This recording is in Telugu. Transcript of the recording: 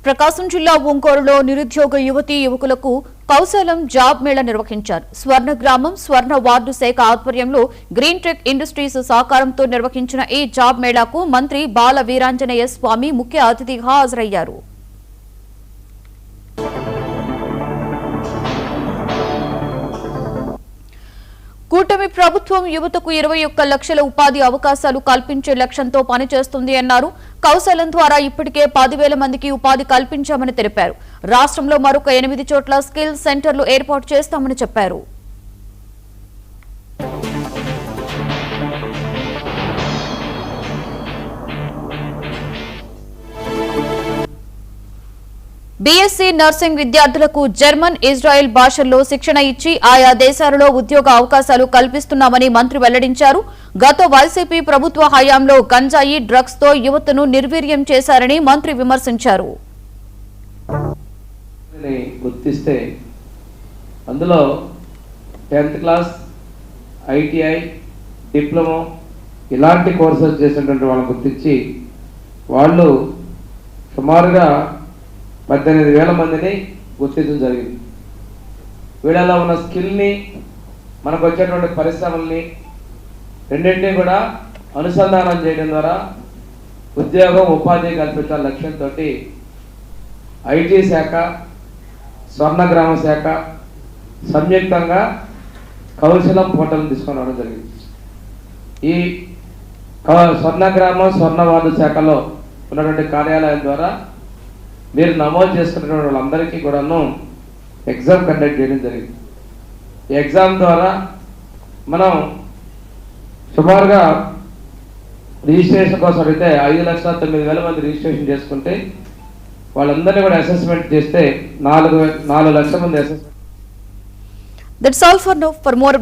ప్రకాశం జిల్లా ఒంగోలులో నిరుద్యోగ యువతీ యువకులకు కౌశలం జాబ్ మేళా నిర్వహించారు. స్వర్ణ గ్రామం స్వర్ణ వార్డు శాఖ ఆధ్వర్యంలో గ్రీన్ టెక్ ఇండస్ట్రీస్ సహకారంతో నిర్వహించిన ఈ జాబ్ మేళాకు మంత్రి బాల వీరాంజనేయ స్వామి ముఖ్య అతిథిగా హాజరయ్యారు. కూటమి ప్రభుత్వం యువతకు 21 లక్షల ఉపాధి అవకాశాలు కల్పించే లక్ష్యంతో పనిచేస్తుంది అన్నారు. కౌశలం ద్వారా ఇప్పటికే 10,000 మందికి ఉపాధి కల్పించామని తెలిపారు. రాష్ట్రంలో మరొక 8 చోట్ల స్కిల్ సెంటర్లు ఏర్పాటు చేస్తామని చెప్పారు. బీఎస్సీ నర్సింగ్ విద్యార్థులకు జర్మన్, ఇజ్రాయెల్ భాషల్లో శిక్షణ ఇచ్చి ఆయా దేశాలలో ఉద్యోగ అవకాశాలు కల్పిస్తున్నామని మంత్రి వెల్లడించారు. గత వైసీపీ ప్రభుత్వ హయాంలో గంజాయి, డ్రగ్స్ తో యువతను నిర్వీర్యం చేశారని మంత్రి విమర్శించారు. గుర్తిస్తే అందులో 10th క్లాస్, ఐటీఐ, డిప్లొమా ఇలాంటి కోర్సెస్ చేసినటువంటి వాళ్ళని గుర్తించి వాళ్ళు సుమారుగా 18,000 మందిని గుర్తించడం జరిగింది. వీళ్ళలో ఉన్న స్కిల్ని, మనకు వచ్చేటువంటి పరిశ్రమల్ని రెండింటినీ కూడా అనుసంధానం చేయడం ద్వారా ఉద్యోగం, ఉపాధి కల్పించాల లక్ష్యంతో ఐటీ శాఖ, స్వర్ణగ్రామ శాఖ సంయుక్తంగా కౌశలం పోర్టల్ తీసుకొని రావడం జరిగింది. ఈ స్వర్ణగ్రామ, స్వర్ణవార్డు శాఖలో ఉన్నటువంటి కార్యాలయం ద్వారా మీరు నమోదు చేసుకున్నటువంటి వాళ్ళందరికీ కూడాను ఎగ్జామ్ కండక్ట్ చేయడం జరిగింది. ఈ ఎగ్జామ్ ద్వారా మనం సుమారుగా రిజిస్ట్రేషన్ కోసం అడిగితే 5,09,000 మంది రిజిస్ట్రేషన్ చేసుకుంటే వాళ్ళందరినీ కూడా అసెస్మెంట్ చేస్తే 4 లక్షల మంది assessment. That's all for now. For more